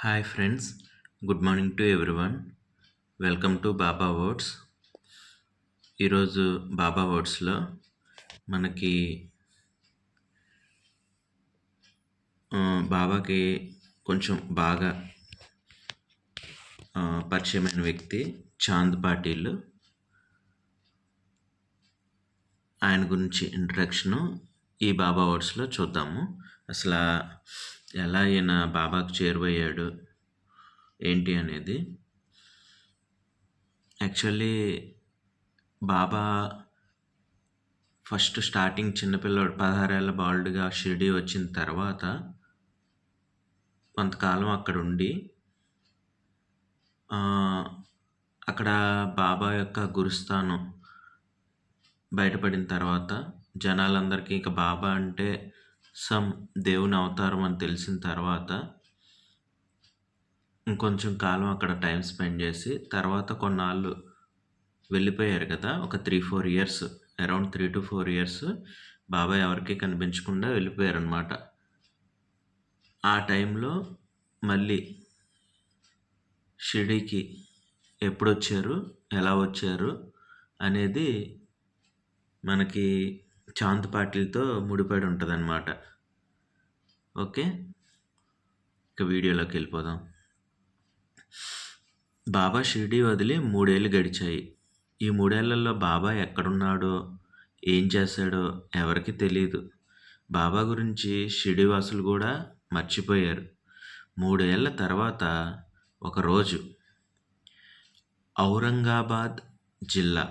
Hi friends, good morning to everyone. Welcome to Baba words. ఈరోజు బాబా వర్డ్స్లో మనకి బాబాకి కొంచెం బాగా పరిచయమైన వ్యక్తి చాంద్ పాటిల్. ఆయన గురించి ఇంట్రడక్షను ఈ బాబా వర్డ్స్లో చూద్దాము. అసలు ఎలా ఈయన బాబాకు చేరువయ్యాడు ఏంటి అనేది. యాక్చువల్లీ బాబా ఫస్ట్ స్టార్టింగ్ చిన్నపిల్లడు 16 ఏళ్ళ బాలుడిగా షిరిడి వచ్చిన తర్వాత కొంతకాలం అక్కడ ఉండి అక్కడ బాబా యొక్క గురుస్థానం బయటపడిన తర్వాత జనాలందరికీ ఇక బాబా అంటే దేవుని అవతారం అని తెలిసిన తర్వాత ఇంకొంచెం కాలం అక్కడ టైం స్పెండ్ చేసి తర్వాత కొన్నాళ్ళు వెళ్ళిపోయారు కదా. ఒక 3-4 ఇయర్స్, అరౌండ్ 3 to 4 ఇయర్స్ బాబా ఎవరికి కనిపించకుండా వెళ్ళిపోయారు అనమాట. ఆ టైంలో మళ్ళీ షిరిడీకి ఎప్పుడు వచ్చారు, ఎలా వచ్చారు అనేది మనకి చాంద్ పాటిల్తో ముడిపడి ఉంటుంది అన్నమాట. ఓకే, ఇక వీడియోలోకి వెళ్ళిపోదాం. బాబా షిరిడీ వదిలి 3 ఏళ్ళు గడిచాయి. ఈ 3 ఏళ్లలో బాబా ఎక్కడున్నాడో ఏం చేశాడో ఎవరికి తెలియదు. బాబా గురించి షిరిడీ వాసులు కూడా మర్చిపోయారు. 3 ఏళ్ల తర్వాత ఒకరోజు ఔరంగాబాద్ జిల్లా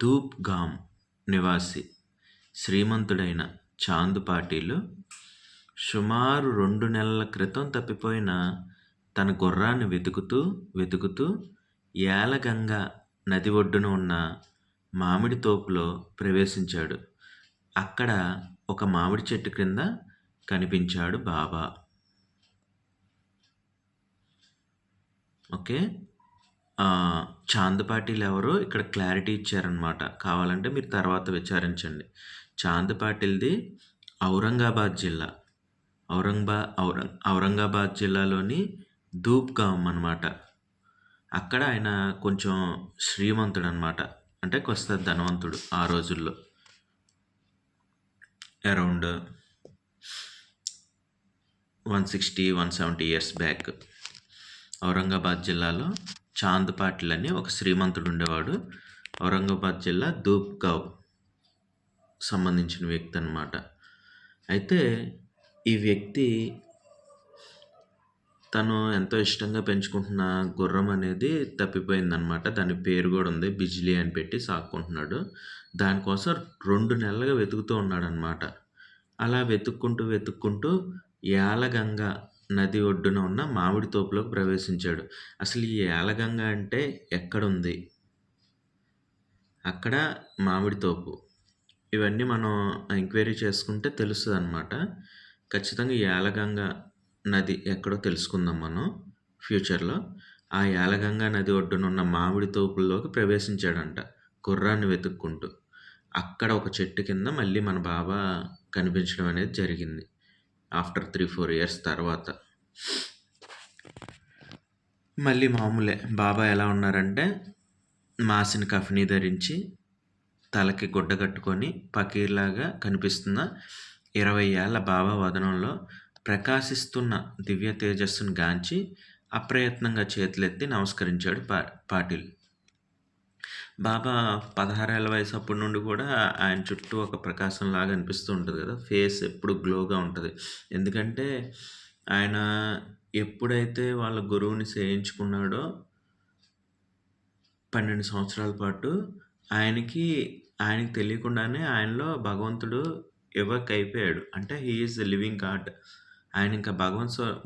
ధూప్ గామ్ నివాసి శ్రీమంతుడైన చాంద్ పాటిల్ సుమారు 2 నెలల క్రితం తప్పిపోయిన తన గుర్రాన్ని వెతుకుతూ యాలగంగా నది ఒడ్డున ఉన్న మామిడి తోపులో ప్రవేశించాడు. అక్కడ ఒక మామిడి చెట్టు క్రింద కనిపించాడు బాబా. ఓకే, చాంద్ పాటిల్ ఎవరో ఇక్కడ క్లారిటీ ఇచ్చారనమాట. కావాలంటే మీరు తర్వాత విచారించండి. చాంద్ పాటిల్ది ఔరంగాబాద్ జిల్లా. ఔరంగాబాద్ జిల్లాలోని ధూప్ గామ్ అనమాట. అక్కడ ఆయన కొంచెం శ్రీమంతుడు అనమాట, అంటే కొస్త ధనవంతుడు ఆ రోజుల్లో. అరౌండ్ 160-170 ఇయర్స్ బ్యాక్ ఔరంగాబాద్ జిల్లాలో చాంద్ పాటిల్ అని ఒక శ్రీమంతుడు ఉండేవాడు. ఔరంగాబాద్ జిల్లా ధూప్ గావ్ సంబంధించిన వ్యక్తి అనమాట. అయితే ఈ వ్యక్తి తను ఎంతో ఇష్టంగా పెంచుకుంటున్న గుర్రం అనేది తప్పిపోయిందనమాట. దాని పేరు కూడా ఉంది, బిజ్లీ అని పెట్టి సాక్కుంటున్నాడు. దానికోసం 2 నెలలుగా వెతుకుతూ ఉన్నాడనమాట. అలా వెతుక్కుంటూ యాలగంగా నది ఒడ్డున ఉన్న మామిడి తోపులోకి ప్రవేశించాడు. అసలు ఈ యాలగంగా అంటే ఎక్కడుంది, అక్కడ మామిడి తోపు, ఇవన్నీ మనం ఎంక్వైరీ చేసుకుంటే తెలుస్తుంది అనమాట. ఖచ్చితంగా యాలగంగా నది ఎక్కడో తెలుసుకుందాం మనం ఫ్యూచర్లో. ఆ యాలగంగా నది ఒడ్డున ఉన్న మామిడి తోపుల్లోకి ప్రవేశించాడంట గుర్రాన్ని వెతుక్కుంటూ. అక్కడ ఒక చెట్టు కింద మళ్ళీ మన బాబా కనిపించడం అనేది జరిగింది ఆఫ్టర్ 3-4 ఇయర్స్ తర్వాత. మళ్ళీ మామూలే, బాబా ఎలా ఉన్నారంటే మాసిన కఫనీ ధరించి తలకి గుడ్డ కట్టుకొని పకీర్లాగా కనిపిస్తున్న 20 ఏళ్ల బాబా వదనంలో ప్రకాశిస్తున్న దివ్య తేజస్సును గాంచి అప్రయత్నంగా చేతులెత్తి నమస్కరించాడు పాటిల్. బాబా 16 ఏళ్ళ వయసు అప్పటి నుండి కూడా ఆయన చుట్టూ ఒక ప్రకాశంలాగా అనిపిస్తూ ఉంటుంది కదా. ఫేస్ ఎప్పుడు గ్లోగా ఉంటుంది. ఎందుకంటే ఆయన ఎప్పుడైతే వాళ్ళ గురువుని సేవించుకున్నాడో 12 సంవత్సరాల పాటు ఆయనకి తెలియకుండానే ఆయనలో భగవంతుడు ఎవక్ అయిపోయాడు. అంటే he is the living God. ఆయన ఇంకా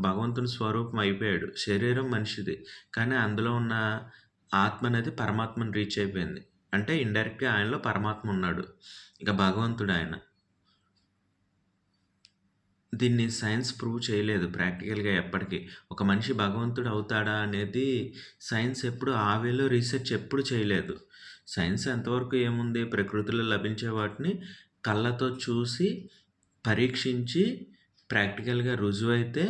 భగవంతుని స్వరూపం అయిపోయాడు. శరీరం మనిషిది, కానీ అందులో ఉన్న ఆత్మ అనేది పరమాత్మను రీచ్ అయిపోయింది. అంటే ఇండైరెక్ట్గా ఆయనలో పరమాత్మ ఉన్నాడు, ఇక భగవంతుడు ఆయన. దీన్ని సైన్స్ ప్రూవ్ చేయలేదు ప్రాక్టికల్గా ఎప్పటికీ. ఒక మనిషి భగవంతుడు అవుతాడా అనేది సైన్స్ ఎప్పుడు ఆ వేలో రీసెర్చ్ ఎప్పుడు చేయలేదు. సైన్స్ ఎంతవరకు ఏముంది, ప్రకృతిలో లభించే వాటిని కళ్ళతో చూసి పరీక్షించి ప్రాక్టికల్గా రుజువైతే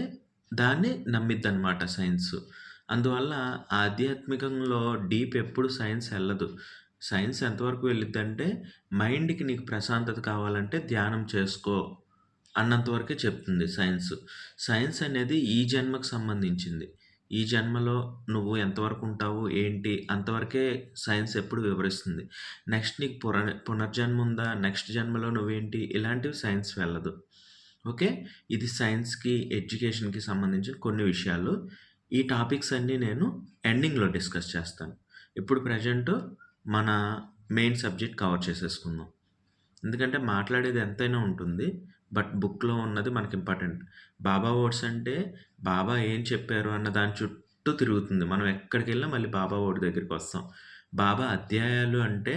దాన్ని నమ్మిద్దనమాట సైన్సు. అందువల్ల ఆధ్యాత్మికంలో డీప్ ఎప్పుడు సైన్స్ ఎళ్ళదు. సైన్స్ ఎంతవరకు వెళ్ళిద్దంటే, మైండ్‌కి నీకు ప్రశాంతత కావాలంటే ధ్యానం చేసుకో అన్నంత వరకే చెప్తుంది సైన్స్. సైన్స్ అనేది ఈ జన్మకు సంబంధించింది. ఈ జన్మలో నువ్వు ఎంతవరకు ఉంటావు, ఏంటి అంతవరకే సైన్స్ ఎప్పుడు వివరిస్తుంది. నెక్స్ట్ నీకు పునర్జన్మ ఉందా, నెక్స్ట్ జన్మలో నువ్వేంటి ఇలాంటివి సైన్స్ వెళ్ళదు. ఓకే. ఇది సైన్స్‌కి, ఎడ్యుకేషన్‌కి సంబంధించిన కొన్ని విషయాలు. ఈ టాపిక్స్ అన్నీ నేను ఎండింగ్‌లో డిస్కస్ చేస్తాను. ఇప్పుడు ప్రెజెంటు మన మెయిన్ సబ్జెక్ట్ కవర్ చేసేసుకుందాం. ఎందుకంటే మాట్లాడేది ఎంతైనా ఉంటుంది. బట్ బుక్‌లో ఉన్నది మనకి ఇంపార్టెంట్. బాబా వర్డ్స్ అంటే బాబా ఏం చెప్పారు అన్న దాని చుట్టూ తిరుగుతుంది. మనం ఎక్కడికెళ్ళినా మళ్ళీ బాబా వర్డ్ దగ్గరికొస్తాం. బాబా అధ్యాయాలు అంటే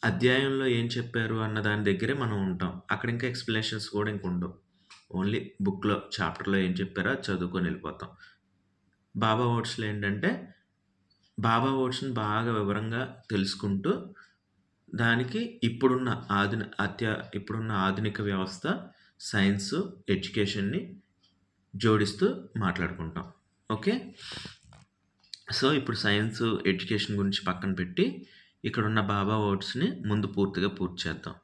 అధ్యాయంలో ఏం చెప్పారు అన్న దాని దగ్గరే మనం ఉంటాం. అక్కడ ఇంకా ఎక్స్‌ప్లనేషన్స్ కూడా ఇంక ఉండవు. ఓన్లీ బుక్‌లో చాప్టర్‌లో ఏం చెప్పారో అది చదువుకొని వెళ్ళిపోతాం. బాబా వర్డ్స్‌లో ఏంటంటే, బాబా వర్డ్స్‌ని బాగా వివరంగా తెలుసుకుంటూ, దానికి ఇప్పుడున్న ఆధునిక వ్యవస్థ, సైన్సు, ఎడ్యుకేషన్‌ని జోడిస్తూ మాట్లాడుకుంటాం. ఓకే. సో, ఇప్పుడు సైన్సు, ఎడ్యుకేషన్ గురించి పక్కన పెట్టి, ఇక్కడున్న బాబా వర్డ్స్‌ని ముందు పూర్తి చేద్దాం.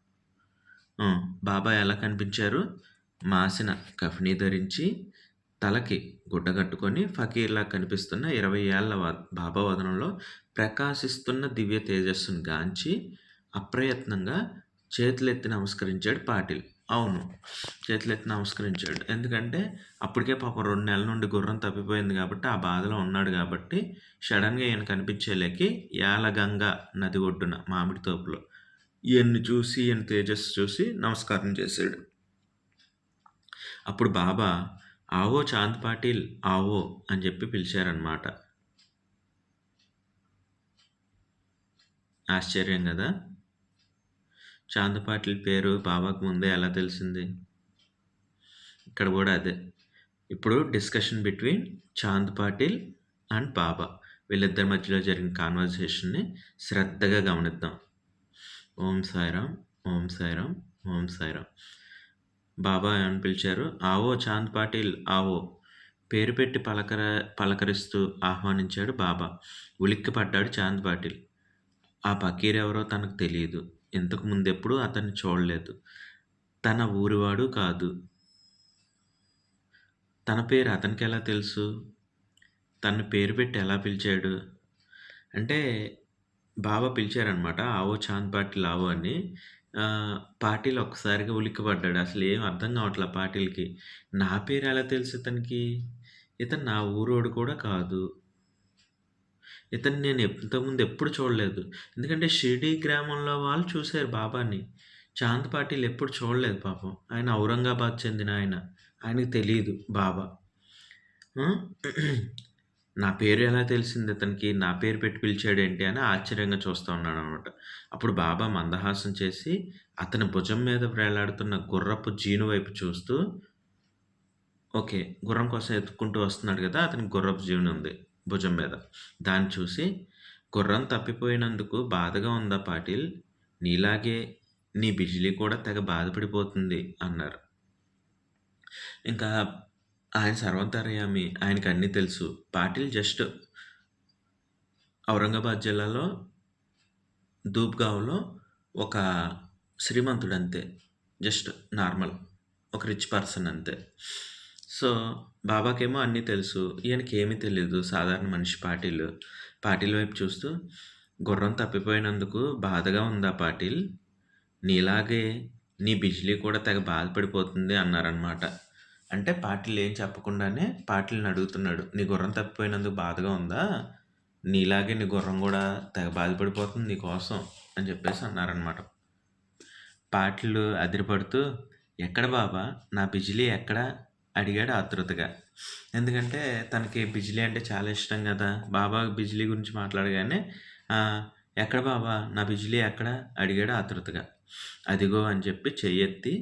బాబా ఎలా కనిపించారు? మాసిన కఫ్నీ ధరించి, తలకి గుడ్డ కట్టుకొని ఫకీర్‌లా కనిపిస్తున్న 20 ఏళ్ల బాబా వదనంలో ప్రకాశిస్తున్న దివ్య తేజస్సును గాంచి అప్రయత్నంగా చేతులెత్తి నమస్కరించాడు పాటిల్. అవును. చేతులెత్తి నమస్కరించాడు. ఎందుకంటే అప్పటికే పాపం 2 నెలల నుండి గుర్రం తప్పిపోయింది కాబట్టి, ఆ బాధలో ఉన్నాడు కాబట్టి, సడెన్‌గా ఈయన కనిపించేలేకి యాలగంగ నది ఒడ్డున మామిడి తోపులో ఈయన తేజస్సు చూసి నమస్కారం చేశాడు. అప్పుడు బాబా ఆవో చాంద్ పాటిల్ ఆవో అని చెప్పి పిలిచారనమాట. ఆశ్చర్యం కదా! చాంద్ పాటిల్ పేరు బాబాకు ముందే ఎలా తెలిసింది? ఇక్కడ కూడా అదే. ఇప్పుడు discussion between Chand Patil and Baba. వీళ్ళిద్దరి మధ్యలో జరిగిన కాన్వర్సేషన్‌ని శ్రద్ధగా గమనిద్దాం. ఓం సాయిరామ్, ఓం సాయిరామ్, ఓం సాయిరామ్. బాబా ఏమని పిలిచారు? ఆవో చాంద్ పాటిల్ ఆవో. పేరు పెట్టి పలకరిస్తూ ఆహ్వానించాడు బాబా. ఉలిక్కిపడ్డాడు చాంద్ పాటిల్. ఆ ఫకీర్ ఎవరో తనకు తెలీదు. ఇంతకు ముందెప్పుడూ అతన్ని చూడలేదు. తన ఊరివాడు కాదు. తన పేరు అతనికెలా తెలుసు? తనని పేరు పెట్టి ఎలా పిలిచాడు? అంటే బాబా పిలిచారనమాట. ఆవో చాంద్ పాటిల్ ఆవో అని. పాటిల్ ఒక్కసారిగా ఉలిక్కిపడ్డాడు. అసలేం అర్థం కావట్ల పాటిల్‌కి. నా పేరు ఎలా తెలుసు ఇతనికి? ఇతను నా ఊరోడు కూడా కాదు. ఇతన్ని నేను ఇంతకుముందు ఎప్పుడు చూడలేదు. ఎందుకంటే షిరిడీ గ్రామంలో వాళ్ళు చూసారు బాబాని. చాంద్ పాటిల్ ఎప్పుడు చూడలేదు పాపం. ఆయన ఔరంగాబాద్ చెందిన ఆయన. ఆయనకి తెలీదు బాబా. నా పేరు ఎలా తెలిసింది ఇతనికి? నా పేరు పెట్టి పిలిచాడేంటి అని ఆశ్చర్యంగా చూస్తా ఉన్నాడనమాట. అప్పుడు బాబా మందహాసం చేసి అతని భుజం మీద వేలాడుతున్న గుర్రపు జీను వైపు చూస్తూ, ఓకే. గుర్రం కోసం ఎతుక్కుంటూ వస్తున్నాడు కదా! అతనికి గుర్రపు జీను ఉంది భుజం మీద. దాన్ని చూసి, గుర్రం తప్పిపోయినందుకు బాధగా ఉందా పాటిల్? నీలాగే నీ బిజిలీ కూడా తెగ బాధపడిపోతుంది అన్నారు. ఇంకా ఆయన సర్వాంతర్యామి. ఆయనకి అన్నీ తెలుసు. పాటిల్ జస్ట్ ఔరంగాబాద్ జిల్లాలో ధూప్‌గావ్‌లో ఒక శ్రీమంతుడంతే. Just normal. ఒక రిచ్ పర్సన్ అంతే. సో, బాబాకేమో అన్నీ తెలుసు. ఈయనకేమీ తెలీదు. సాధారణ మనిషి పాటిల్. పాటిల్ వైపు చూస్తూ, గుర్రం తప్పిపోయినందుకు బాధగా ఉందా పాటిల్? నీలాగే నీ బిజిలీ కూడా తెగ బాధపడిపోతుంది అన్నారనమాట. అంటే పాటిల్ ఏం చెప్పకుండానే పాటిల్‌ని అడుగుతున్నాడు. నీ గుర్రం తప్పిపోయినందుకు బాధగా ఉందా? నీలాగే నీ గుర్రం కూడా తెగ బాధపడిపోతుంది నీ కోసం అని చెప్పేసి అన్నారనమాట. పాటిల్ అదిరిపడుతూ, ఎక్కడ బాబా? నా బిజిలీ ఎక్కడ? అడిగాడు ఆతృతగా. ఎందుకంటే తనకి బిజిలీ అంటే చాలా ఇష్టం కదా! బాబా బిజిలీ గురించి మాట్లాడగానే, ఎక్కడ బాబా? నా బిజిలీ ఎక్కడ? అడిగాడు ఆతృతగా. అదిగో అని చెప్పి చెయ్యెత్తి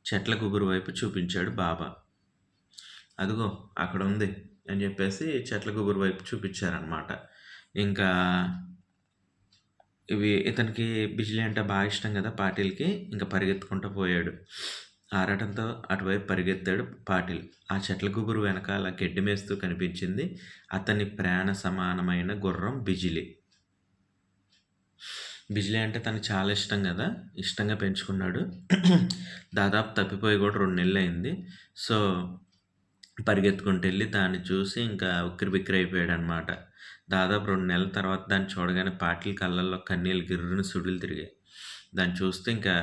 చెట్ల గుబురు వైపు చూపించాడు బాబా. అదిగో అక్కడుంది అని చెప్పేసి చెట్ల గుబురు వైపు చూపించారనమాట. ఇంకా ఇతనికి బిజిలీ అంటే బాగా ఇష్టం కదా పాటిల్‌కి. ఇంకా పరిగెత్తుకుంటూ పోయాడు. ఆరాటంతో అటువైపు పరిగెత్తాడు పాటిల్. ఆ చెట్ల గుబురు వెనకాల గెడ్డి మేస్తూ కనిపించింది అతని ప్రాణ సమానమైన గుర్రం బిజిలీ. బిజిలీ అంటే తనకి చాలా ఇష్టం కదా! ఇష్టంగా పెంచుకున్నాడు. దాదాపు తప్పిపోయి కూడా 2 నెలలయింది. సో, పరిగెత్తుకుంటూ ఎళ్లి దాన్ని చూసి ఇంకా ఉక్కిరిబిక్కిరైపోయాడనమాట. దాదాపు 2 నెలల తర్వాత దాన్ని చూడగానే పాటిల్ కళ్ళల్లో కన్నీళ్ళు గిర్రున సుడులు తిరిగాయి. దాన్ని చూస్తే ఇంకా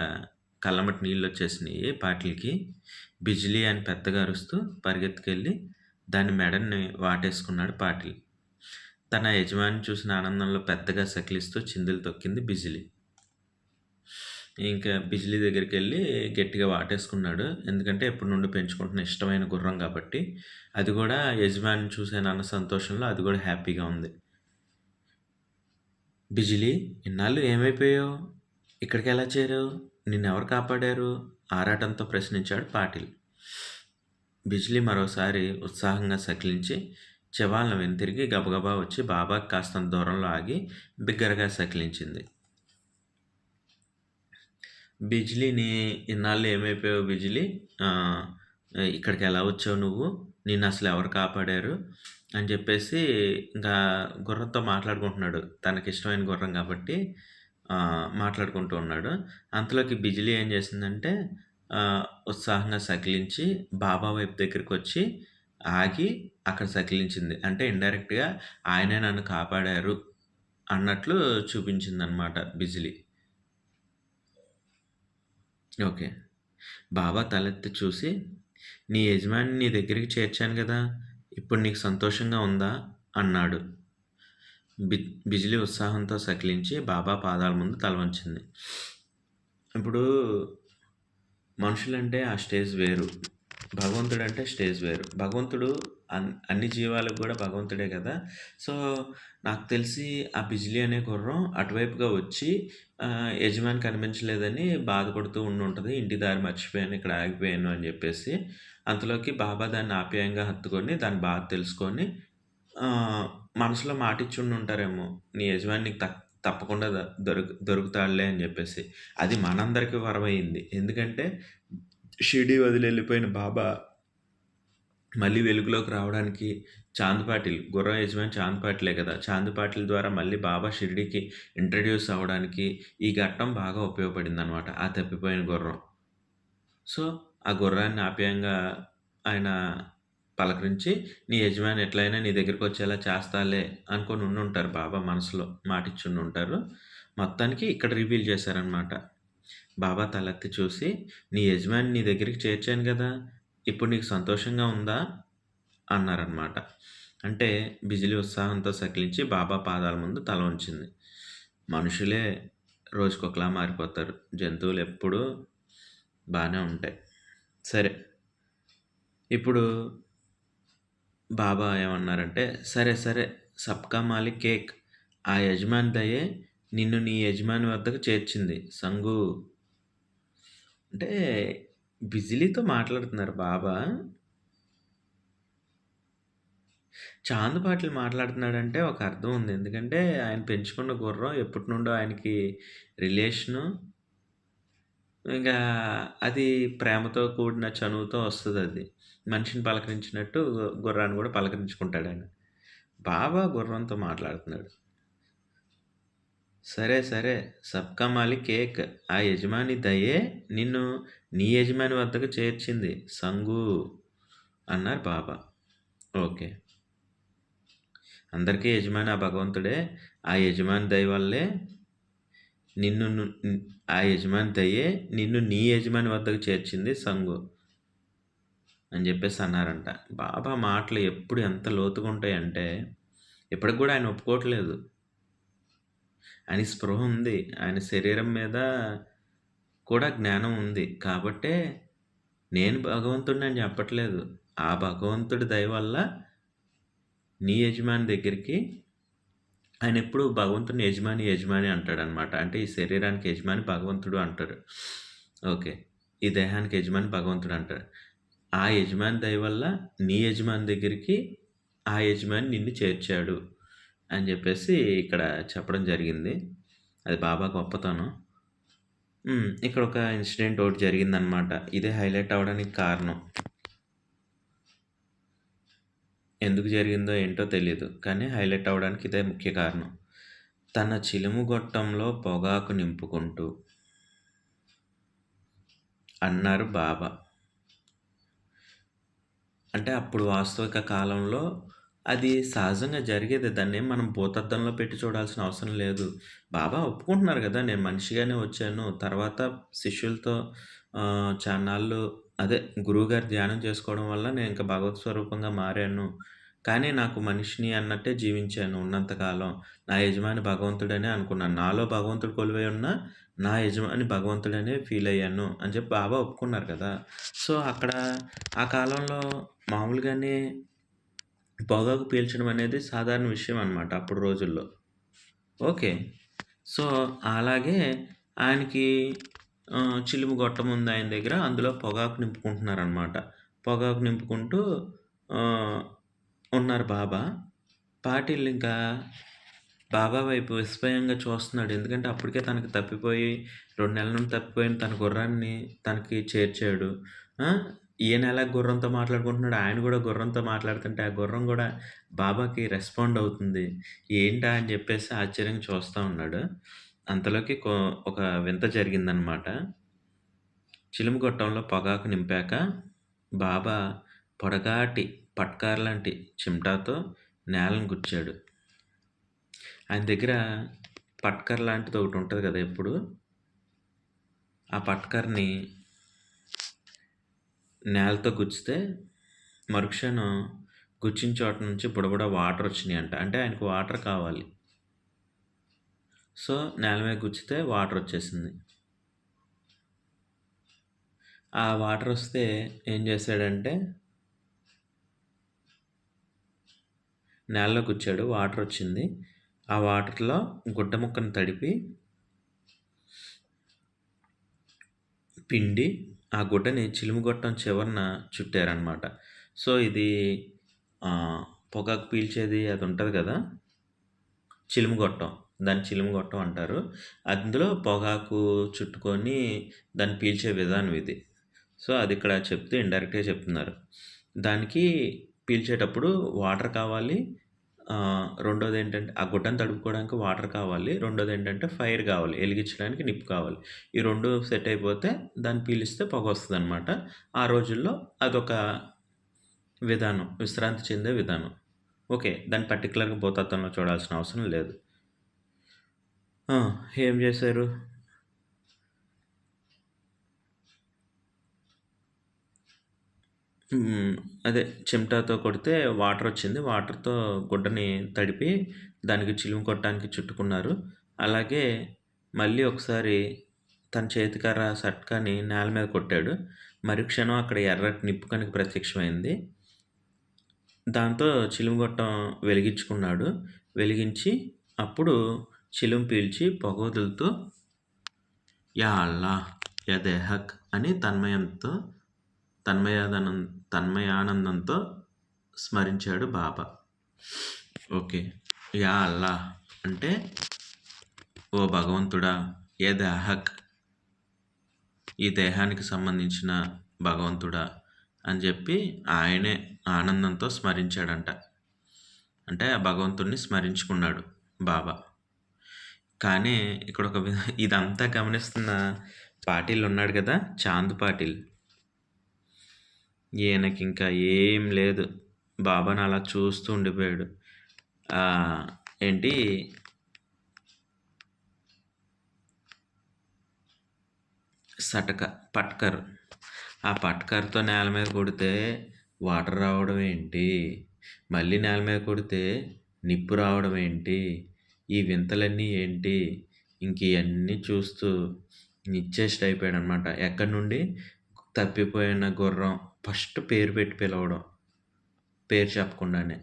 కళ్ళమ్మట నీళ్ళొచ్చేసినియి పాటిల్‌కి. బిజిలీ అని పెద్దగా అరుస్తూ పరిగెత్తుకెళ్ళి దాని మెడని వాటేసుకున్నాడు పాటిల్. తన యజమానిని చూసిన ఆనందంలో పెద్దగా సకిలిస్తూ చిందులు తొక్కింది బిజిలీ. ఇంకా బిజిలీ దగ్గరికెళ్ళి గట్టిగా వాటేసుకున్నాడు. ఎందుకంటే ఎప్పటి నుండో పెంచుకుంటున్న ఇష్టమైన గుర్రం కాబట్టి. అది కూడా యజమానిని చూసానన్న సంతోషంలో అది కూడా హ్యాపీగా ఉంది. బిజిలీ, ఇన్నాళ్ళు ఏమైపోయావు? ఇక్కడికెలా చేరావు? నిన్నెవరు కాపాడారు? ఆరాటంతో ప్రశ్నించాడు పాటిల్. బిజిలీ మరోసారి ఉత్సాహంగా సకిలించి చెవాలను వెనుతిరిగి గబగబా వచ్చి బాబాకి కాస్తంత దూరంలో ఆగి బిగ్గరగా సకిలించింది. బిజిలీని, ఇన్నాళ్ళు ఏమైపోయావు బిజిలీ? ఇక్కడికి ఎలా వచ్చావు నువ్వు? నిన్ను అసలు ఎవరు కాపాడారు? అని చెప్పేసి ఇంకా గుర్రంతో మాట్లాడుకుంటున్నాడు. తనకిష్టమైన గుర్రం కాబట్టి మాట్లాడుకుంటూ ఉన్నాడు. అంతలోకి బిజిలీ ఏం చేసిందంటే ఉత్సాహంగా సకిలించి బాబా వైపు దగ్గరికొచ్చి ఆగి అక్కడ సకిలించింది. అంటే ఇండైరెక్ట్‌గా ఆయనే నన్ను కాపాడారు అన్నట్లు చూపించిందనమాట బిజిలీ. ఓకే. బాబా తలెత్తి చూసి, నీ యజమానిని నీ దగ్గరికి చేర్చాను గదా! ఇప్పుడు నీకు సంతోషంగా ఉందా? అన్నాడు. బిజిలీ ఉత్సాహంతో సకిలించి బాబా పాదాల ముందు తల వంచింది. ఇప్పుడు మనుషులంటే ఆ స్టేజ్ వేరు. భగవంతుడంటే స్టేజ్ వేరు. భగవంతుడు అన్ని జీవాలకు గూడా భగవంతుడే గదా! సో, నాకు తెలిసి ఆ బిజిలీ అనే గుర్రం అటువైపుగా వచ్చి యజమాని కనిపించలేదని బాధపడుతూ ఉండుంటది. ఇంటి దారి మర్చిపోయాను, ఇక్కడ ఆగిపోయాను అని జెప్పేసి. అంతలోకి బాబా దాన్ని ఆప్యాయంగా హత్తుకొని దాని బాధ తెలుసుకొని మనసులో మాటిచ్చుండుంటారేమో, నీ యజమాని నీకు తప్పకుండా దొరుకుతాడులే అని జెప్పేసి. అది మనందరికీ వరమయింది. ఎందుకంటే షిరిడీ వదిలెళ్ళిపోయిన బాబా మళ్ళీ వెలుగులోకి రావడానికి చాంద్ పాటిల్, గుర్రం యజమాని చాంద్ పాటిలే కదా! చాంద్ పాటిల్ ద్వారా మళ్ళీ బాబా షిరిడీకి ఇంట్రడ్యూస్ అవ్వడానికి ఈ ఘట్టం బాగా ఉపయోగపడిందనమాట. ఆ తప్పిపోయిన గుర్రం. సో, ఆ గుర్రాన్ని ఆప్యాయంగా ఆయన పలకరించి, నీ యజమాని ఎట్లైనా నీ దగ్గరికొచ్చేలా చేస్తాలే అనుకోని ఉండుంటారు బాబా మనసులో. మాటిచ్చుండుంటారు. మొత్తానికి ఇక్కడ రివీల్ చేశారనమాట. బాబా తలెత్తి చూసి, నీ యజమాని నీ దగ్గరికి చేర్చాను గదా! ఇప్పుడు నీకు సంతోషంగా ఉందా? అన్నారనమాట. అంటే బిజిలీ ఉత్సాహంతో సకిలించి బాబా పాదాల ముందు తల వంచింది. మనుషులే రోజుకొకలా మారిపోతారు. జంతువులెప్పుడూ బానే ఉంటాయి. సరే. ఇప్పుడు బాబా ఏమన్నారంటే, సరే సరే సబ్కా మాలిక్ ఏక్. ఆ యజమాని దయే నిన్ను నీ యజమాని వద్దకు చేర్చింది సంగూ. అంటే బిజిలీతో మాట్లాడుతున్నారు బాబా. చాంద్ పాటిల్ మాట్లాడుతున్నాడంటే ఒక అర్థం ఉంది. ఎందుకంటే ఆయన పెంచుకున్న గుర్రం ఎప్పటినుండో ఆయనకి రిలేషను. ఇంకా అది ప్రేమతో కూడిన చనువుతో వస్తదది. మనిషిని పలకరించినట్టు గుర్రాన్ని కూడా పలకరించుకుంటాడాయన. బాబా గుర్రంతో మాట్లాడుతున్నాడు. సరే సరే సబ్కా మాలిక్ ఏక్. ఆ యజమాని దయే నిన్ను నీ యజమాని వద్దకు చేర్చింది సంగూ అన్నారు బాబా. ఓకే. అందరికీ యజమాని ఆ భగవంతుడే. ఆ యజమాని దయ వల్లే ఆ యజమాని దయే నిన్ను నీ యజమాని వద్దకు చేర్చింది సంగు అని చెప్పేసి అన్నారంట. బాబా మాటలు ఎప్పుడు ఎంత లోతుగా ఉంటాయంటే ఇప్పటికి కూడా ఆయన ఒప్పుకోవట్లేదు. ఆయన స్పృహ ఉంది. ఆయన శరీరం మీద కూడా జ్ఞానం ఉంది. కాబట్టే నేను భగవంతుడిని అని చెప్పట్లేదు. ఆ భగవంతుడి దయ వల్ల నీ యజమాని దగ్గరికి ఆయన ఎప్పుడు భగవంతుడిని యజమాని యజమాని అంటాడనమాట. అంటే ఈ శరీరానికి యజమాని భగవంతుడు అంటారు. ఓకే. ఈ దేహానికి యజమాని భగవంతుడు అంటారు. ఆ యజమాని దయ వల్ల నీ యజమాని దగ్గరికి ఆ యజమాని నిన్ను చేర్చాడు అని చెప్పేసి ఇక్కడ చెప్పడం జరిగింది. అది బాబా గొప్పతనం. ఇక్కడొక ఇన్సిడెంట్ ఒకటి జరిగిందనమాట. ఇదే హైలైట్ అవ్వడానికి కారణం. ఎందుకు జరిగిందో ఏంటో తెలీదు. కానీ హైలైట్ అవ్వడానికి ఇదే ముఖ్య కారణం. తన చిలుము గొట్టంలో పొగాకు నింపుకుంటూ అన్నారు బాబా. అంటే అప్పుడు వాస్తవిక కాలంలో అది సహజంగా జరిగేదే. దాన్నేం మనం భూతద్దంలో పెట్టి చూడాల్సిన అవసరం లేదు. బాబా ఒప్పుకుంటున్నారు గదా! నేను మనిషిగానే వచ్చాను. తర్వాత శిష్యులతో చాన్నాళ్ళు అదే గురువుగారు ధ్యానం చేసుకోవడం వల్ల నేను ఇంక భగవత్ స్వరూపంగా మారాను. కానీ నాకు మనిషిని అన్నట్టే జీవించాను ఉన్నంత కాలం. నా యజమాని భగవంతుడనే అనుకున్నాను. నాలో భగవంతుడు కొలువై ఉన్నా, నా యజమాని భగవంతుడనే ఫీల్ అయ్యాను అని చెప్పి బాబా ఒప్పుకున్నారు కదా! సో, అక్కడ ఆ కాలంలో మామూలుగానే పొగాకు పీల్చడం అనేది సాధారణ విషయం అనమాట అప్పుడు రోజుల్లో. ఓకే. సో, అలాగే ఆయనకి చిలుము గొట్టం ఉంది ఆయన దగ్గర. అందులో పొగాకు నింపుకుంటున్నారనమాట. పొగాకు నింపుకుంటూ ఆహ్, ఉన్నారు బాబా. పాటిల్లింకా బాబా వైపు విస్మయంగా చూస్తున్నాడు. ఎందుకంటే అప్పటికే తనకి తప్పిపోయి 2 నెలల నుండి తప్పిపోయిన తన గుర్రాన్ని తనకి చేర్చాడు. ఆ! ఈయన ఎలా గుర్రంతో మాట్లాడుకుంటున్నాడో ఆయన గూడా గుర్రంతో మాట్లాడుతుంటే, ఆ గుర్రం గూడా బాబాకి రెస్పాండ్ అవుతుంది. ఏంటా అని జెప్పేసి ఆశ్చర్యంగా చూస్తా ఉన్నాడు. అంతలోకి ఒక వింత జరిగిందనమాట. చిలుము గొట్టంలో పొగాకు నింపాక బాబా పొడగాటి పట్కార్ లాంటి చిమ్టాతో నేలను గుచ్చాడు. ఆయన దగ్గర పట్కర్ లాంటిది ఒకటి ఉంటది గదా! ఎప్పుడు. ఆ పట్కర్‌ని నేలతో గుచ్చితే మరుక్షణం గుచ్చిన చోట నుంచి బుడబుడ వాటర్ వచ్చినియంట. అంటే ఆయనకు వాటర్ కావాలి. సో, నేల మీద గుచ్చితే వాటర్ వచ్చేసింది. ఆ వాటర్ వస్తే ఏం చేశాడంటే నేలలో గుచ్చాడు. వాటర్ వచ్చింది. ఆ వాటర్‌లో గుడ్డ ముక్కను తడిపి పిండి ఆ గుడ్డని చిలుము గొట్టం చివరన చుట్టారనమాట. సో, ఇది పొగాకు పీల్చేది అది ఉంటది గదా! చిలుము గొట్టం. దాన్ని చిలుము గొట్టం అంటారు. అందులో పొగాకు చుట్టుకొని దాన్ని పీల్చే విధానం ఇది. సో, అదిక్కడ చెప్తూ ఇండైరెక్ట్‌గా చెప్తున్నారు. దానికి పీల్చేటప్పుడు వాటర్ కావాలి. రెండోదేంటంటే ఆ గుడ్డని తడుపుకోవడానికి వాటర్ కావాలి. రెండోదేంటంటే ఫైర్ కావాలి. ఎలిగించడానికి నిప్పు కావాలి. ఈ 2 సెట్ అయిపోతే దాన్ని పీలిస్తే పొగొస్తదనమాట. ఆ రోజుల్లో అదొక విధానం. విశ్రాంతి చెందే విధానం. ఓకే. దాన్ని పర్టిక్యులర్‌గా భూతత్వంలో చూడాల్సిన అవసరం లేదు. ఆ! ఏం జేశారు? అదే చెమటాతో కొడితే వాటరొచ్చింది. వాటర్‌తో గుడ్డని తడిపి దానికి చిలుము కొట్టడానికి చుట్టుకున్నారు. అలాగే మళ్ళీ ఒకసారి తన చేతికర్ర సట్కాని నేల మీద కొట్టాడు. మరుక్షణం అక్కడ ఎర్రటి నిప్పు కణిక ప్రత్యక్షమైంది. దాంతో చిలుము గొట్టం వెలిగించుకున్నాడు. వెలిగించి అప్పుడు చిలుము పీల్చి పొగ వదులుతూ యా అల్లాహ్! యా దేహక్ అని తన్మయాదనం తన్మయానందంతో స్మరించాడు బాబా. ఓకే. యా అల్లాహ్! అంటే ఓ భగవంతుడా! ఏ దేహక్ ఈ దేహానికి సంబంధించిన భగవంతుడా! అని జెప్పి ఆయనే ఆనందంతో స్మరించాడంట. అంటే ఆ భగవంతుడిని స్మరించుకున్నాడు బాబా. కానీ ఇక్కడొక ఇదంతా గమనిస్తున్న పాటిల్ ఉన్నాడు గదా! చాంద్ పాటిల్. ఈయనకింకా ఏం లేదు. బాబాని అలా చూస్తూ ఉండిపోయాడు. ఏంటి పట్కర్. ఆ పట్కర్‌తో నేల మీద కొడితే వాటర్ రావడం ఏంటి? మళ్ళీ నేల మీద కొడితే నిప్పు రావడం ఏంటి? ఈ వింతలన్నీ ఏంటి? ఇయన్నీ చూస్తూ నిశ్చేష్ట అయిపోయాడనమాట. ఎక్కడి నుండి తప్పిపోయిన గుర్రం ఫస్ట్ పేరు పెట్టి పిలవడం. పేరు చెప్పకుండానే.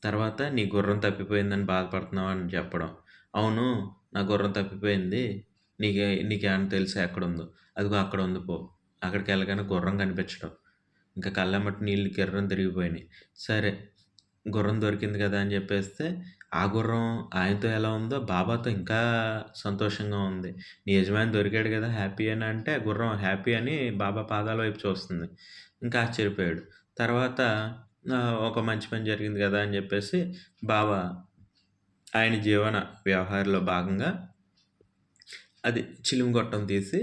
తర్వాత నీ గుర్రం తప్పిపోయిందని బాధపడుతున్నావా అని చెప్పడం. అవును. నా గుర్రం తప్పిపోయింది. నీకేమన్నా తెలుసా ఎక్కడుందో? అదిగో అక్కడ ఉంది పో. అక్కడికెళ్ళగానే గుర్రం కనిపించడం. ఇంక కళ్ళెమ్మట నీళ్ళు గిర్రున తిరిగిపోయినాయి. సరే గుర్రం దొరికింది కదా అని చెప్పేస్తే ఆ గుర్రం ఆయనతో ఎలా ఉందో బాబాతో ఇంకా సంతోషంగా ఉంది. నీ యజమాని దొరికాడు గదా! హ్యాపీ అని అంటే, ఆ గుర్రం హ్యాపీ అని బాబా పాదాల వైపు చూస్తుంది. ఇంకా ఆశ్చర్యపోయాడు. తర్వాత ఒక మంచి పని జరిగింది గదా! అని జెప్పేసి బాబా ఆయన జీవన వ్యవహారంలో భాగంగా అది చిలుము గొట్టం తీసి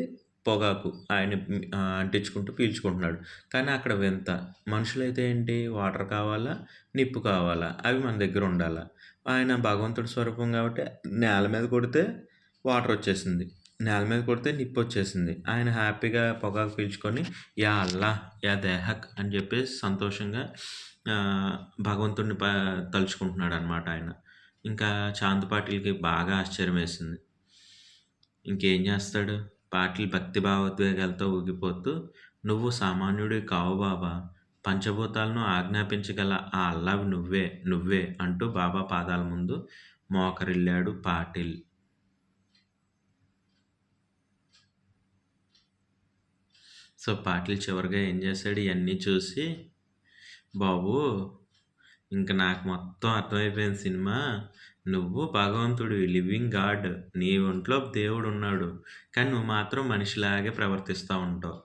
పొగాకు ఆయన అంటించుకుంటూ పీల్చుకుంటున్నాడు. కానీ అక్కడ వింత. మనుషులైతే ఏంటి వాటర్ కావాలా, నిప్పు కావాలా అవి మన దగ్గర ఉండాలా. ఆయన భగవంతుడి స్వరూపం కాబట్టి నేల మీద కొడితే వాటర్ వచ్చేసింది. నేల మీద కొడితే నిప్పొచ్చేసింది. ఆయన హ్యాపీగా పొగాకు పీల్చుకొని యా అల్లాహ్! యా దేహక్ అని చెప్పేసి సంతోషంగా భగవంతుడిని తలుచుకుంటున్నాడనమాట ఆయన. ఇంకా చాంద్ పాటిల్‌కి బాగా ఆశ్చర్యమేసింది. ఇంకేం జేస్తాడు? పాటిల్ భక్తి భావోద్వేగాలతో ఊగిపోతూ, "నువ్వు సామాన్యుడివి కావు బాబా! పంచభూతాలను ఆజ్ఞాపించగల ఆ అల్లావి నువ్వే, నువ్వే" అంటూ బాబా పాదాల ముందు మోకరిల్లాడు పాటిల్. సో, పాటిల్ చివరగా ఏం జేశాడు ఇయన్నీ చూసి, "బాబూ! ఇంక నాకు మొత్తం అర్థమైపోయింది సినిమా. నువ్వు భగవంతుడివి, లివింగ్ గాడ్. నీ ఒంట్లో దేవుడున్నాడు. కానీ నువ్వు మాత్రం మనిషిలాగే ప్రవర్తిస్తా ఉంటావు.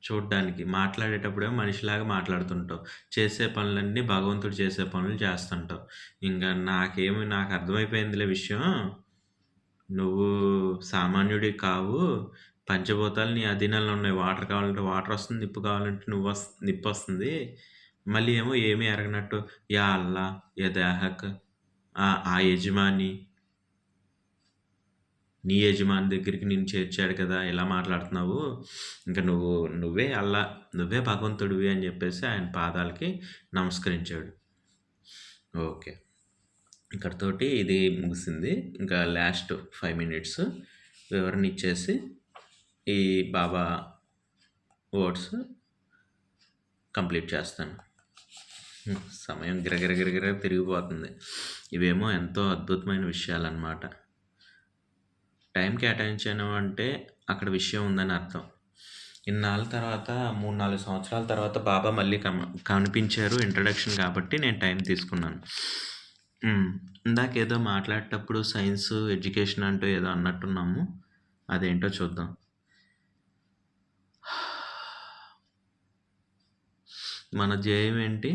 చూడ్డానికి. మాట్లాడేటప్పుడేమో మనిషిలాగా మాట్లాడుతుంటావు. చేసే పనులన్నీ భగవంతుడు చేసే పనులు చేస్తుంటావు. ఇంక నాకు అర్థమైపోయిందిలే విషయం. నువ్వు సామాన్యుడివి కావు. పంచభూతాలు నీ అధీనంలో ఉన్నాయి. వాటర్ కావాలంటే వాటరొస్తుంది. నిప్పు కావాలంటే నిప్పొస్తుంది. మళ్ళీ ఏమో ఏమీ ఎరగనట్టు యా అల్లా! యా దేహక్ ఆ యజమాని నీ యజమాని దగ్గరికి నిన్ను చేర్చాడు కదా! ఇలా మాట్లాడుతున్నావు. ఇంక నువ్వే అల్లా, నువ్వే భగవంతుడివి అని జెప్పేసి ఆయన పాదాలకి నమస్కరించాడు. ఓకే. ఇక్కడితోటి ఇది ముగిసింది. ఇంకా లాస్ట్ 5 మినిట్స్ వివరణ ఇచ్చేసి ఈ బాబా వర్డ్స్ కంప్లీట్ చేస్తాను. సమయం గిరగిర తిరిగిపోతుంది. ఇవేమో ఎంతో అద్భుతమైన విషయాలన్నమాట. టైం కేటాయించాను అంటే అక్కడ విషయం ఉందని అర్థం. ఇన్నాళ్ళ తర్వాత 3, 4 సంవత్సరాల తర్వాత బాబా మళ్ళీ కనిపించారు ఇంట్రడక్షన్ కాబట్టి నేను టైం తీసుకున్నాను. ఇందాకేదో మాట్లాడేటప్పుడు సైన్స్, ఎడ్యుకేషన్ అంటూ ఏదో అన్నట్టున్నాము. అదేంటో చూద్దాం. మన ధ్యేయం ఏంటి?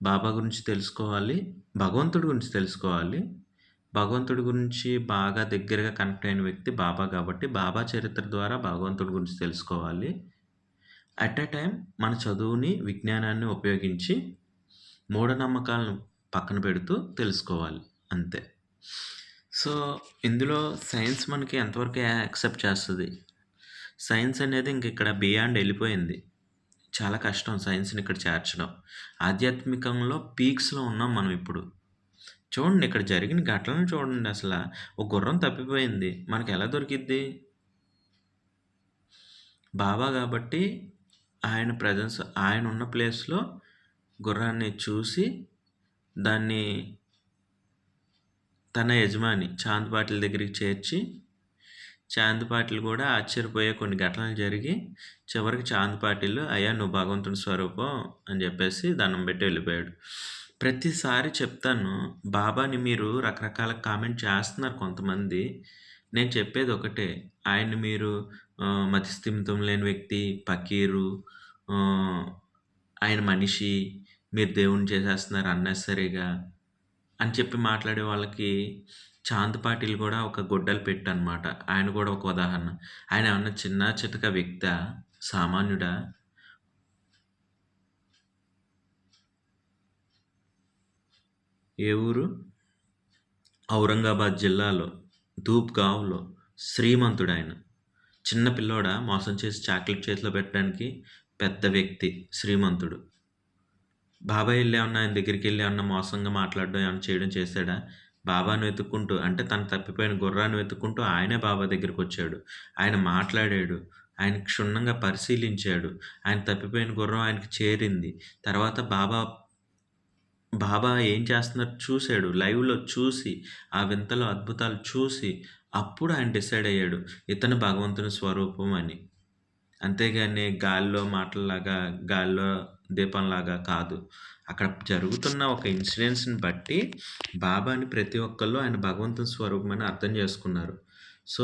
బాబా గురించి తెలుసుకోవాలి. భగవంతుడి గురించి తెలుసుకోవాలి. భగవంతుడి గురించి బాగా దగ్గరగా కనెక్ట్ అయిన వ్యక్తి బాబా కాబట్టి, బాబా చరిత్ర ద్వారా భగవంతుడి గురించి తెలుసుకోవాలి. అట్ ఎ టైమ్ మన చదువుని, విజ్ఞానాన్ని ఉపయోగించి మూఢనమ్మకాలను పక్కన పెడుతూ తెలుసుకోవాలి. అంతే. సో, ఇందులో సైన్స్ మనకి ఎంతవరకు యాక్సెప్ట్ చేస్తది? సైన్స్ అనేది ఇంకిక్కడ బియాండ్ ఎళ్ళిపోయింది. చాలా కష్టం సైన్స్‌ని ఇక్కడ చేర్చడం. ఆధ్యాత్మికంలో పీక్స్‌లో ఉన్నాం మనం ఇప్పుడు. చూడండి ఇక్కడ జరిగిన ఘటనలు చూడండి అసల. ఒక గుర్రం తప్పిపోయింది. మనకెలా దొరికిద్ది? బాబా కాబట్టి ఆయన ప్రెజెన్స్ ఆయనున్న ప్లేస్‌లో గుర్రాన్ని చూసి దాన్ని తన యజమాని చాంద్ పాటిల్ దగ్గరికి చేర్చి, చాంద్ పాటిల్ కూడా ఆశ్చర్యపోయే కొన్ని ఘటనలు జరిగి, చివరికి చాంద్ పాటిల్ "అయ్యా! నువ్వు భగవంతుని స్వరూపం" అని చెప్పేసి దండం పెట్టి వెళ్ళిపోయాడు. ప్రతిసారి చెప్తాను, బాబాని మీరు రకరకాల కామెంట్ చేస్తున్నారు కొంతమంది. నేను చెప్పేది ఒకటే, ఆయన్ని మీరు మతిస్థిమితం లేని వ్యక్తి, ఫకీరు, ఆయన మనిషి, మీరు దేవుడిని చేసేస్తున్నారు అన్నెసెసరీగా అని చెప్పి మాట్లాడే వాళ్ళకి చాంద్ పాటిల్ కూడా ఒక గొడ్డలి పెట్టనమాట. ఆయన కూడా ఒక ఉదాహరణ. ఆయన ఏమన్నా చిన్న చితక వ్యక్తా? సామాన్యుడా? ఏ ఊరు? ఔరంగాబాద్ జిల్లాలో ధూప్‌గావ్‌లో శ్రీమంతుడాయన. చిన్న పిల్లోడా మోసం చేసి చాక్లెట్ చేతిలో పెట్టడానికి? పెద్ద వ్యక్తి, శ్రీమంతుడు. బాబాయ్ ఎళ్లి ఏమన్నా ఆయన దగ్గరికెళ్లి ఏమన్నా మోసంగా మాట్లాడడం, ఏమన్నా చేయడం చేశాడా? బాబాను వెతుక్కుంటూ అంటే తను తప్పిపోయిన గుర్రాన్ని వెతుక్కుంటూ ఆయనే బాబా దగ్గరికొచ్చాడు. ఆయన మాట్లాడాడు. ఆయన క్షుణ్ణంగా పరిశీలించాడు. ఆయన తప్పిపోయిన గుర్రం ఆయనకి చేరింది. తర్వాత బాబా ఏం చేస్తున్నారో చూసాడు. లైవ్‌లో చూసి, ఆ వింతలు, అద్భుతాలు చూసి, అప్పుడు ఆయన డిసైడ్ అయ్యాడు. ఇతను భగవంతుని స్వరూపం అని. అంతేగాని గాలిలో మాటల్లాగా, గాలిలో దీపంలాగా కాదు. అక్కడ జరుగుతున్న ఒక ఇన్సిడెంట్స్‌ని బట్టి బాబాని ప్రతి ఒక్కళ్ళు ఆయన భగవంతుని స్వరూపమని అర్థం చేసుకున్నారు. సో,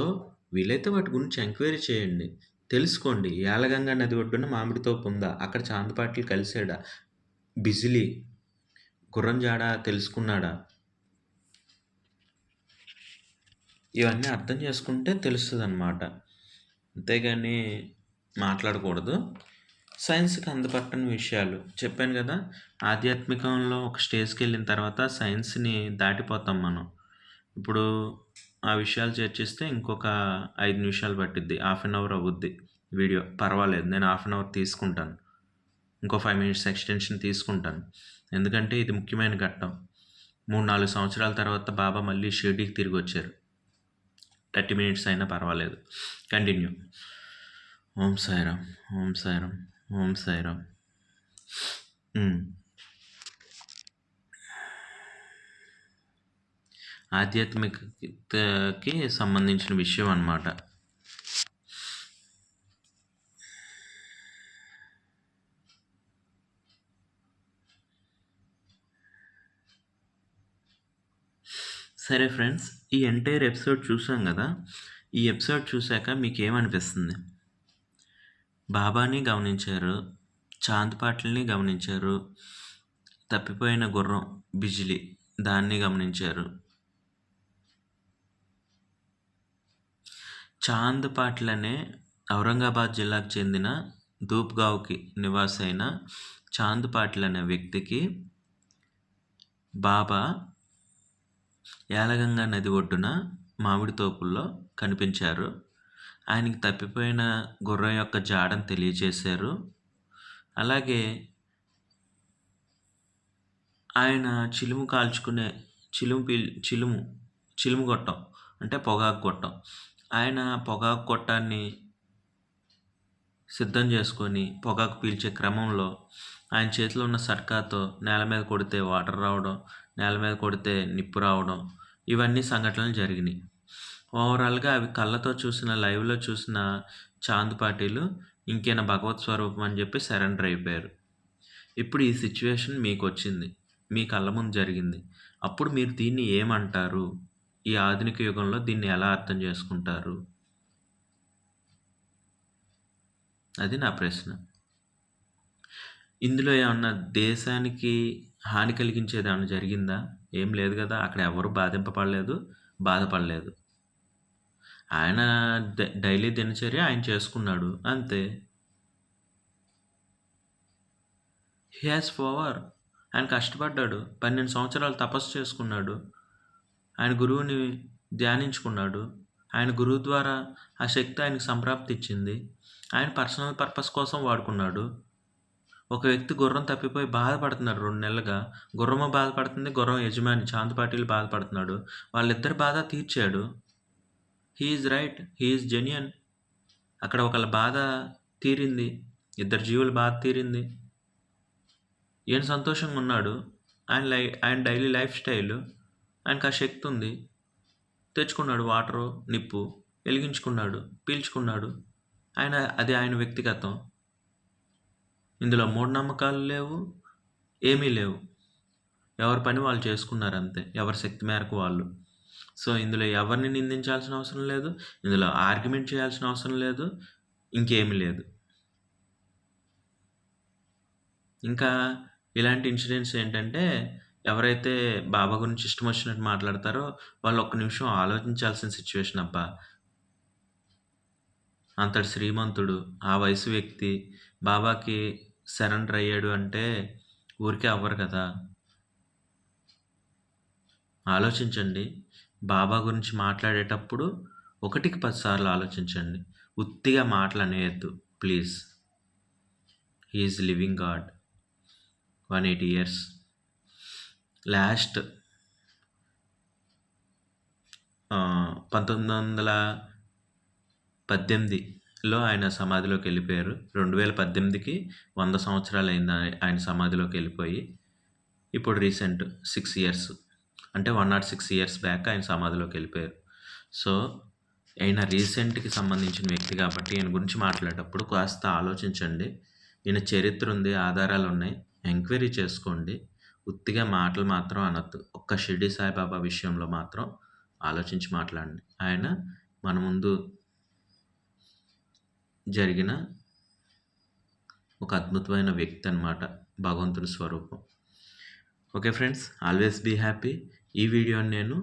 వీలైతే వాటి గురించి ఎంక్వైరీ చేయండి. తెలుసుకోండి. యాలగంగా నది ఒడ్డున మామిడి తోపుందా? అక్కడ చాందపాటలు కలిసాడా? బిజిలీ గుర్రం జాడ తెలుసుకున్నాడా? ఇవన్నీ అర్థం చేసుకుంటే తెలుస్తదనమాట. అంతేగాని మాట్లాడకూడదు. సైన్స్‌కి అందపట్టని విషయాలు. చెప్పాను గదా! ఆధ్యాత్మికంలో ఒక స్టేజ్‌కెళ్ళిన తర్వాత సైన్స్‌ని దాటిపోతాం మనం. ఇప్పుడు ఆ విషయాలు చర్చిస్తే ఇంకొక 5 నిమిషాలు పట్టిద్ది. హాఫ్ అన్ అవర్ అవుద్ది వీడియో. పర్వాలేదు. నేను హాఫ్ అన్ అవర్ తీసుకుంటాను. ఇంకో 5 మినిట్స్ ఎక్స్‌టెన్షన్ తీసుకుంటాను. ఎందుకంటే ఇది ముఖ్యమైన ఘట్టం. 3, 4 సంవత్సరాల తర్వాత బాబా మళ్ళీ షిరిడీకి తిరిగొచ్చారు. 30 మినిట్స్ అయినా పర్వాలేదు. కంటిన్యూ. ఓం సాయిరామ్. ఓం సాయిరామ్. ఓం సాయిరామ్. ఆధ్యాత్మికతకి సంబంధించిన విషయం అన్నమాట. సరే ఫ్రెండ్స్, ఈ ఎంటైర్ ఎపిసోడ్ చూసాం కదా! ఈ ఎపిసోడ్ చూసాక మీకేమనిపిస్తుంది? బాబాని గమనించారు, చాంద్ పాటల్ని గమనించారు, తప్పిపోయిన గుర్రం బిజిలీ దాన్ని గమనించారు. చాంద్ పాటలనే ఔరంగాబాద్ జిల్లాకు చెందిన ధూప్గావ్‌కి నివాసైన చాంద్ పాటిల్ అనే వ్యక్తికి బాబా యాలగంగా నది ఒడ్డున మామిడి తోపుల్లో కనిపించారు. ఆయనకి తప్పిపోయిన గుర్రం యొక్క జాడను తెలియజేశారు. అలాగే ఆయన చిలుము కాల్చుకునే చిలుము గొట్టం అంటే పొగాకు గొట్టం. ఆయన పొగాకు గొట్టాన్ని సిద్ధం చేసుకొని పొగాకు పీల్చే క్రమంలో ఆయన చేతిలో ఉన్న సట్కాతో నేల మీద కొడితే వాటర్ రావడం, నేల మీద కొడితే నిప్పు రావడం, ఇవన్నీ సంఘటనలు జరిగినాయి. ఓవరాల్‌గా అవి కళ్ళతో చూసిన, లైవ్‌లో చూసిన చాంద్ పాటిల్ ఇంకేనా భగవత్ స్వరూపం అని చెప్పి సరెండర్ అయిపోయారు. ఇప్పుడు ఈ సిచ్యువేషన్ మీకొచ్చింది. మీ కళ్ళ ముందు జరిగింది. అప్పుడు మీరు దీన్ని ఏమంటారు? ఈ ఆధునిక యుగంలో దీన్ని ఎలా అర్థం చేసుకుంటారు? అది నా ప్రశ్న. ఇందులో ఏమన్నా దేశానికి హాని కలిగించేదేమన్నా జరిగిందా? ఏం లేదు గదా! అక్కడ ఎవరు బాధింపబడలేదు, బాధపడలేదు. ఆయన డైలీ దినచర్య ఆయన చేసుకున్నాడు. అంతే. He has power. ఆయన కష్టపడ్డాడు. 12 సంవత్సరాలు తపస్సు చేసుకున్నాడు. ఆయన గురువుని ధ్యానించుకున్నాడు. ఆయన గురువు ద్వారా ఆ శక్తి ఆయనకు సంప్రాప్తిచ్చింది. ఆయన పర్సనల్ పర్పస్ కోసం వాడుకున్నాడు. ఒక వ్యక్తి గుర్రం తప్పిపోయి బాధపడుతున్నాడు 2 నెలలుగా. గుర్రము బాధపడుతుంది, గుర్రం యజమాని చాంద్ పాటిల్ బాధపడుతున్నాడు. వాళ్ళిద్దరి బాధ తీర్చాడు. He is right. He is genuine. అక్కడ ఒకళ్ళ బాధ తీరింది. ఇద్దరు జీవుల బాధ తీరింది. ఈయన సంతోషంగా ఉన్నాడు. ఆయన డైలీ లైఫ్ స్టైల్. ఆయనకు ఆ శక్తి ఉంది. తెచ్చుకున్నాడు వాటరు, నిప్పు, వెలిగించుకున్నాడు, పీల్చుకున్నాడు. అది ఆయన వ్యక్తిగతం. ఇందులో మూఢనమ్మకాలు లేవు, ఏమీ లేవు. ఎవరి పని వాళ్ళు చేసుకున్నారు అంతే. ఎవరి శక్తి మేరకు వాళ్ళు. సో, ఇందులో ఎవరిని నిందించాల్సిన అవసరం లేదు. ఇందులో ఆర్గ్యుమెంట్ చేయాల్సిన అవసరం లేదు. ఇంకేమీ లేదు. ఇంకా ఇలాంటి ఇన్సిడెంట్స్ ఏంటంటే, ఎవరైతే బాబా గురించి ఇష్టం వచ్చినట్టు మాట్లాడతారో వాళ్ళు ఒక్క నిమిషం ఆలోచించాల్సిన సిచ్యువేషన్ అబ్బా! అంతటి శ్రీమంతుడు, ఆ వయసు వ్యక్తి బాబాకి సరెండర్ అయ్యాడు అంటే ఊరికే అవ్వరు కదా! ఆలోచించండి. బాబా గురించి మాట్లాడేటప్పుడు 1కి 10 సార్లు ఆలోచించండి. ఉత్తిగా మాటలనేయొద్దు please. He is living god. 180 years. Last 1918లో ఆయన సమాధిలోకి వెళ్ళిపోయారు. 2018కి 100 సంవత్సరాలు అయింది ఆయన సమాధిలోకి వెళ్ళిపోయి. ఇప్పుడు రీసెంట్ 6 ఇయర్స్ అంటే 106 ఇయర్స్ బ్యాక్ ఆయన సమాధిలోకి వెళ్ళిపోయారు. సో, ఆయన రీసెంట్‌కి సంబంధించిన వ్యక్తి కాబట్టి ఆయన గురించి మాట్లాడేటప్పుడు కాస్త ఆలోచించండి. ఈయన చరిత్ర ఉంది, ఆధారాలు ఉన్నాయి. ఎంక్వైరీ చేసుకోండి. ఉత్తిగా మాటలు మాత్రం అనొద్దు. ఒక్క షిరిడి సాయిబాబా విషయంలో మాత్రం ఆలోచించి మాట్లాడండి. ఆయన మన ముందు జరిగిన ఒక అద్భుతమైన వ్యక్తి అన్నమాట. భగవంతుని స్వరూపం. Okay friends, always be happy. ఈ వీడియోని నేను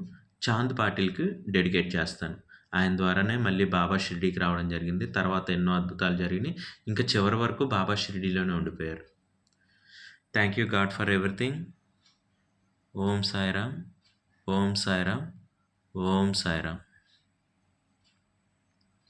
చాంద్ పాటిల్కి డెడికేట్ చేస్తాను. ఆయన ద్వారానే మళ్ళీ బాబా షిరిడీకి రావడం జరిగింది. తర్వాత ఎన్నో అద్భుతాలు జరిగినాయి. ఇంకా చివరి వరకు బాబా షిరిడీలోనే ఉండిపోయారు. Thank you God for everything. Om Sairam, Om Sairam, Om Sairam.